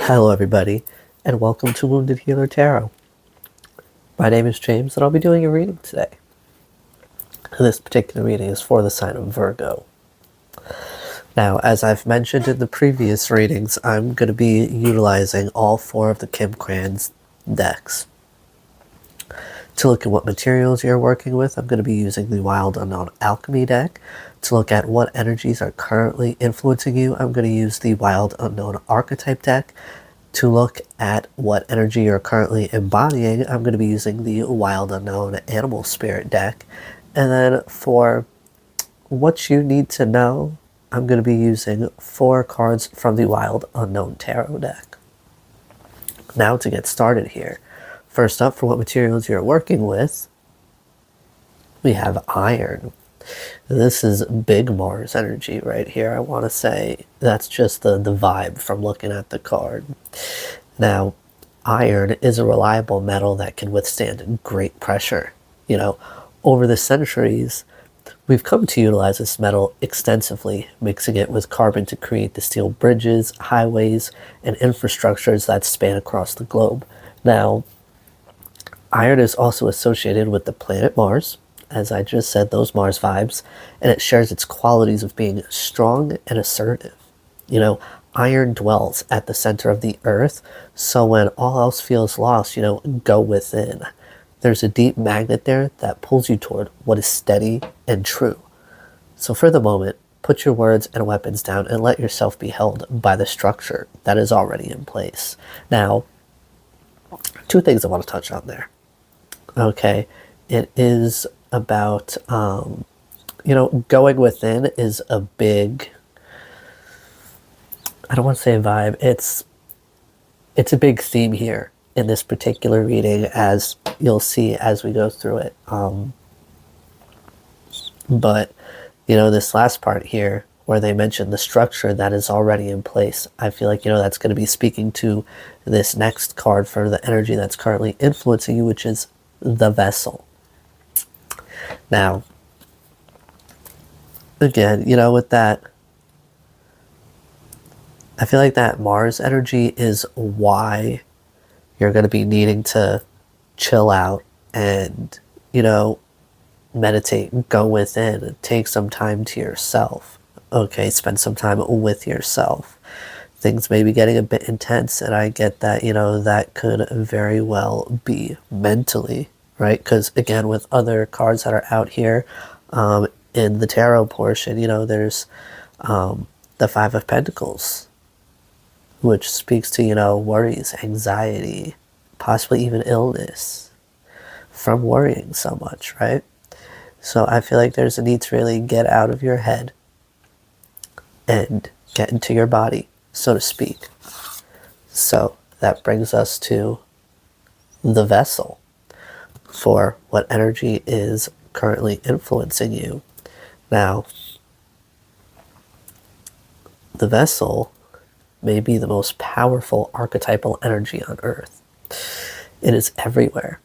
Hello everybody, and welcome to Wounded Healer Tarot. My name is James, and I'll be doing a reading today. This particular reading is for the sign of Virgo. Now, as I've mentioned in the previous readings, I'm going to be utilizing all four of the Kim Cran's decks. To look at what materials you're working with, I'm going to be using the Wild Unknown Alchemy deck. To look at what energies are currently influencing you, I'm going to use the Wild Unknown Archetype deck. To look at what energy you're currently embodying, I'm going to be using the Wild Unknown Animal Spirit deck. And then for what you need to know, I'm going to be using 4 cards from the Wild Unknown Tarot deck. Now to get started here. First up, for what materials you're working with, we have iron. This is big Mars energy right here. I want to say that's just the vibe from looking at the card. Now, iron is a reliable metal that can withstand great pressure. Over the centuries, we've come to utilize this metal extensively, mixing it with carbon to create the steel bridges, highways, and infrastructures that span across the globe. Now, iron is also associated with the planet Mars, as I just said, those Mars vibes, and it shares its qualities of being strong and assertive. Iron dwells at the center of the earth, so when all else feels lost, go within. There's a deep magnet there that pulls you toward what is steady and true. So for the moment, put your words and weapons down and let yourself be held by the structure that is already in place. Now, 2 things I want to touch on there. Okay, it is about, going within is a big, I don't want to say vibe, it's a big theme here in this particular reading, as you'll see as we go through it. But, this last part here, where they mention the structure that is already in place, I feel like, that's going to be speaking to this next card for the energy that's currently influencing you, which is the vessel. Now, again, with that, I feel like that Mars energy is why you're going to be needing to chill out and, meditate, go within, take some time to yourself. Okay, spend some time with yourself. Things may be getting a bit intense, and I get that, that could very well be mentally, right? Because again, with other cards that are out here in the tarot portion, there's the 5 of Pentacles, which speaks to, worries, anxiety, possibly even illness from worrying so much, right? So I feel like there's a need to really get out of your head and get into your body, so to speak. So that brings us to the vessel for what energy is currently influencing you. Now, the vessel may be the most powerful archetypal energy on Earth. It is everywhere.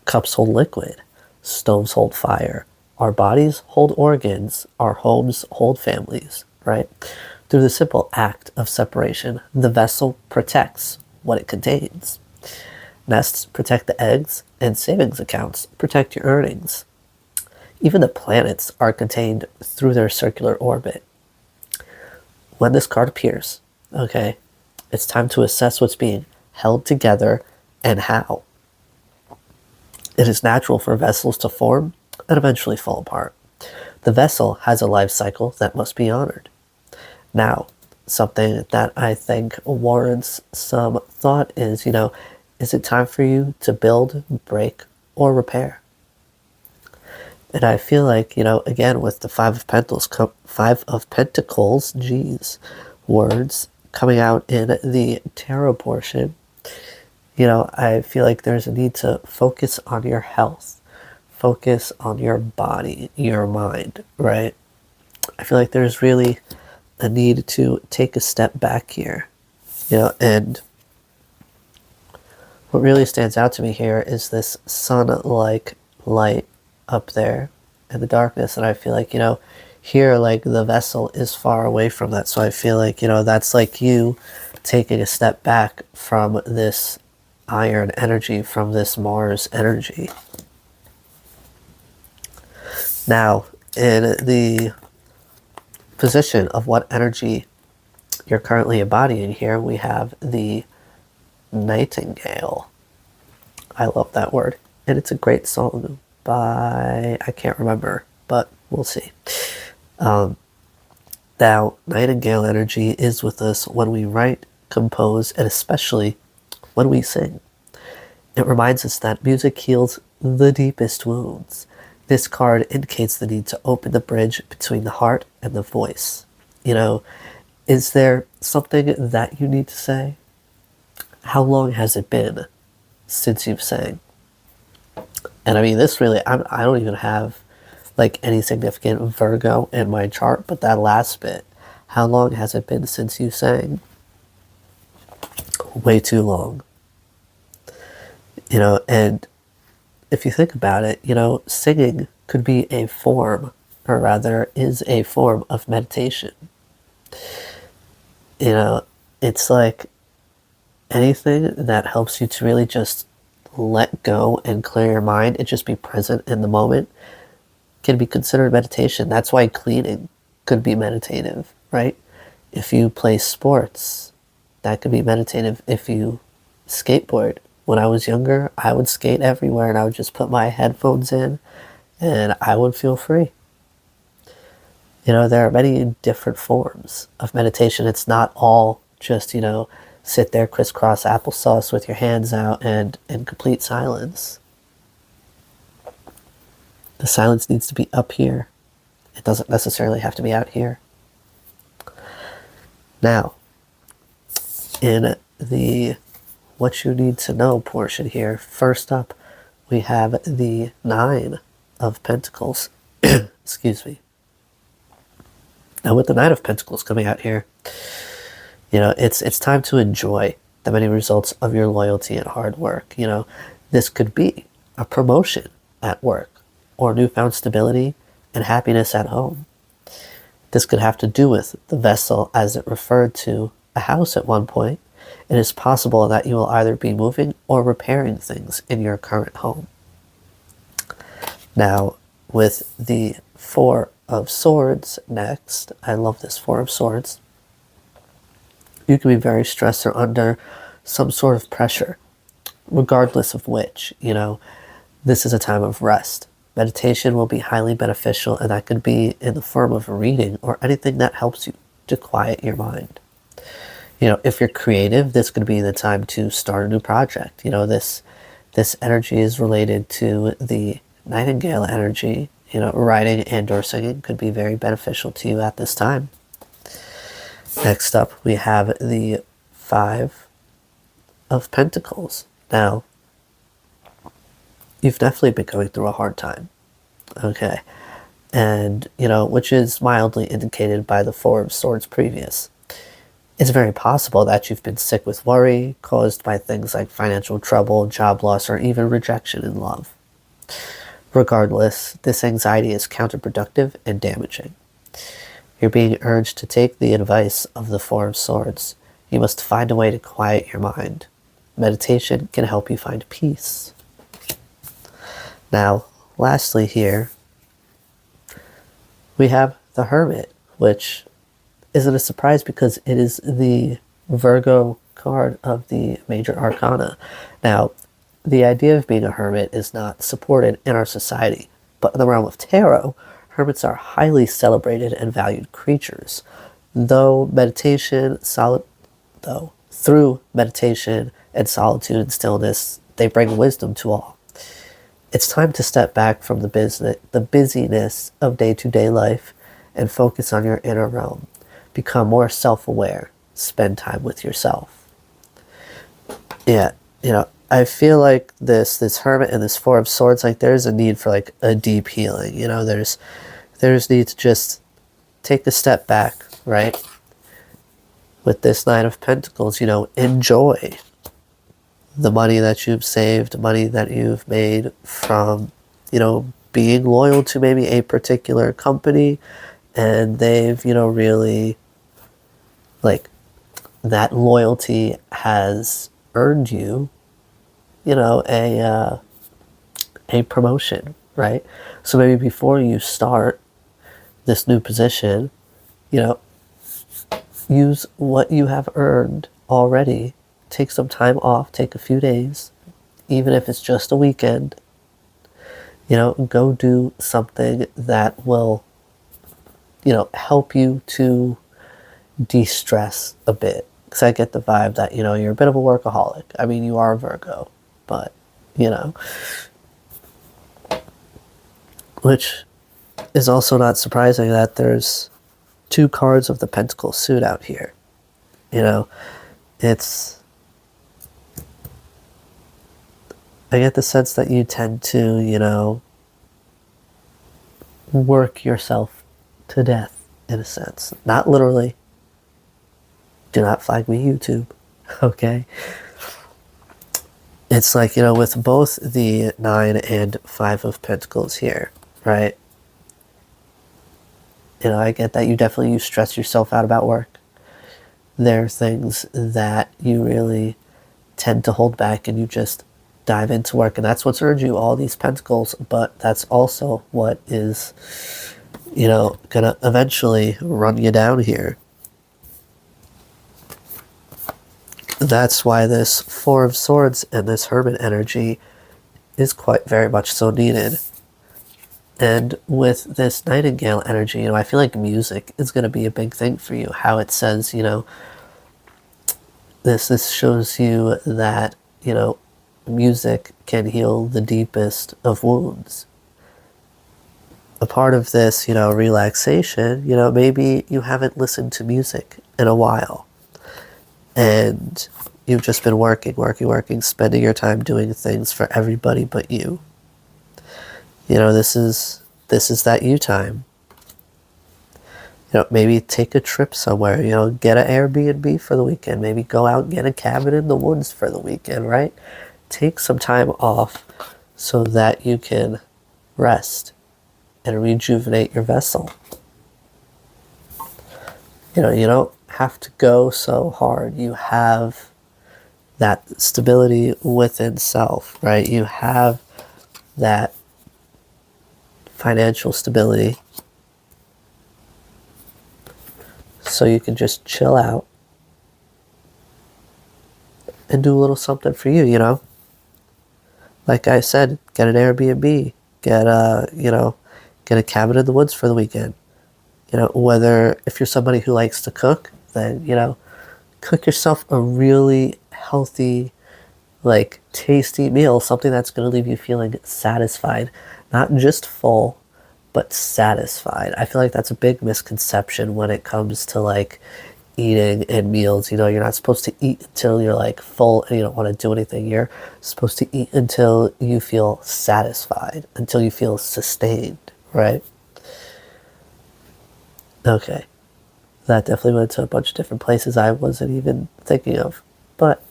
Cups hold liquid. Stoves hold fire. Our bodies hold organs. Our homes hold families, right? Through the simple act of separation, the vessel protects what it contains. Nests protect the eggs, and savings accounts protect your earnings. Even the planets are contained through their circular orbit. When this card appears, okay, it's time to assess what's being held together and how. It is natural for vessels to form and eventually fall apart. The vessel has a life cycle that must be honored. Now, something that I think warrants some thought is, is it time for you to build, break, or repair? And I feel like, again, with the 5 of Pentacles, words coming out in the tarot portion, I feel like there's a need to focus on your health, focus on your body, your mind, right? I feel like there's really a need to take a step back here, and what really stands out to me here is this sun-like light up there in the darkness, and I feel like, here, like, the vessel is far away from that, so I feel like, that's like you taking a step back from this iron energy, from this Mars energy. Now, in the position of what energy you're currently embodying here, we have the Nightingale. I love that word. And it's a great song by, I can't remember, but we'll see. Now, Nightingale energy is with us when we write, compose, and especially when we sing. It reminds us that music heals the deepest wounds. This card indicates the need to open the bridge between the heart and the voice. You know, is there something that you need to say? How long has it been since you've sang? And I mean, this really, I don't even have like any significant Virgo in my chart, but that last bit, how long has it been since you sang? Way too long. You know, and if you think about it, you know, singing could be a form, or rather is a form of meditation. You know, it's like anything that helps you to really just let go and clear your mind and just be present in the moment can be considered meditation. That's why cleaning could be meditative, right? If you play sports, that could be meditative. If you skateboard, when I was younger, I would skate everywhere and I would just put my headphones in and I would feel free. You know, there are many different forms of meditation. It's not all just, you know, sit there crisscross applesauce with your hands out and in complete silence. The silence needs to be up here. It doesn't necessarily have to be out here. Now, in the what you need to know portion here, first up, we have the 9 of Pentacles. Excuse me. Now, with the 9 of Pentacles coming out here, you know, it's time to enjoy the many results of your loyalty and hard work. You know, this could be a promotion at work or newfound stability and happiness at home. This could have to do with the vessel as it referred to a house at one point. It is possible that you will either be moving or repairing things in your current home. Now, with the 4 of Swords next, I love this 4 of Swords. You can be very stressed or under some sort of pressure, regardless of which, you know, this is a time of rest. Meditation will be highly beneficial, and that could be in the form of a reading or anything that helps you to quiet your mind. You know, if you're creative, this could be the time to start a new project. You know, this energy is related to the Nightingale energy. You know, writing and or singing could be very beneficial to you at this time. Next up, we have the 5 of Pentacles. Now, you've definitely been going through a hard time. Okay. And, you know, which is mildly indicated by the 4 of Swords previous. It's very possible that you've been sick with worry caused by things like financial trouble, job loss, or even rejection in love. Regardless, this anxiety is counterproductive and damaging. You're being urged to take the advice of the 4 of Swords. You must find a way to quiet your mind. Meditation can help you find peace. Now, lastly here, we have the Hermit, which isn't a surprise because it is the Virgo card of the major arcana. Now, the idea of being a hermit is not supported in our society, but in the realm of tarot, hermits are highly celebrated and valued creatures. Through meditation and solitude and stillness, they bring wisdom to all. It's time to step back from the busyness of day-to-day life and focus on your inner realm. Become more self-aware. Spend time with yourself. Yeah, you know, I feel like this Hermit and this 4 of Swords, like there's a need for like a deep healing. You know, there's need to just take a step back, right? With this 9 of Pentacles, you know, enjoy the money that you've saved, money that you've made from, you know, being loyal to maybe a particular company, and they've, you know, really like that loyalty has earned you, you know, a promotion, right? So maybe before you start this new position, you know, use what you have earned already. Take some time off, take a few days, even if it's just a weekend. You know, go do something that will, you know, help you to de-stress a bit. Because I get the vibe that, you know, you're a bit of a workaholic. I mean, you are a Virgo, but, you know, which is also not surprising that there's two cards of the Pentacle suit out here. You know, it's, I get the sense that you tend to, you know, work yourself to death in a sense. Not literally. Do not flag me, YouTube. Okay? It's like, you know, with both the 9 and 5 of Pentacles here, right? You know, I get that you stress yourself out about work. There are things that you really tend to hold back and you just dive into work. And that's what's earned you all these Pentacles, but that's also what is, you know, gonna eventually run you down here. That's why this Four of Swords and this Hermit energy is quite very much so needed. And with this Nightingale energy, you know, I feel like music is going to be a big thing for you. How it says, you know, this shows you that, you know, music can heal the deepest of wounds. A part of this, you know, relaxation, you know, maybe you haven't listened to music in a while. And you've just been working, spending your time doing things for everybody but you. You know, this is that you time. You know, maybe take a trip somewhere, you know, get an Airbnb for the weekend, maybe go out and get a cabin in the woods for the weekend, right? Take some time off so that you can rest and rejuvenate your vessel. You know, you don't have to go so hard. You have that stability within self, right? You have that financial stability. So you can just chill out and do a little something for you, you know? Like I said, get an Airbnb, get a cabin in the woods for the weekend. You know, whether if you're somebody who likes to cook, then, you know, cook yourself a really healthy, like tasty meal, something that's going to leave you feeling satisfied, not just full, but satisfied. I feel like that's a big misconception when it comes to like eating and meals. You know, you're not supposed to eat until you're like full and you don't want to do anything. You're supposed to eat until you feel satisfied, until you feel sustained, right? Okay. That definitely went to a bunch of different places I wasn't even thinking of, but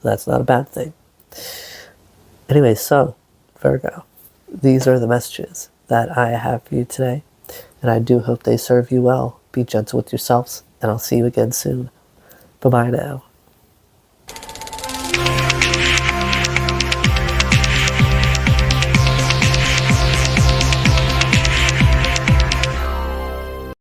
that's not a bad thing. Anyway, so Virgo, these are the messages that I have for you today, and I do hope they serve you well. Be gentle with yourselves, and I'll see you again soon. Bye-bye now.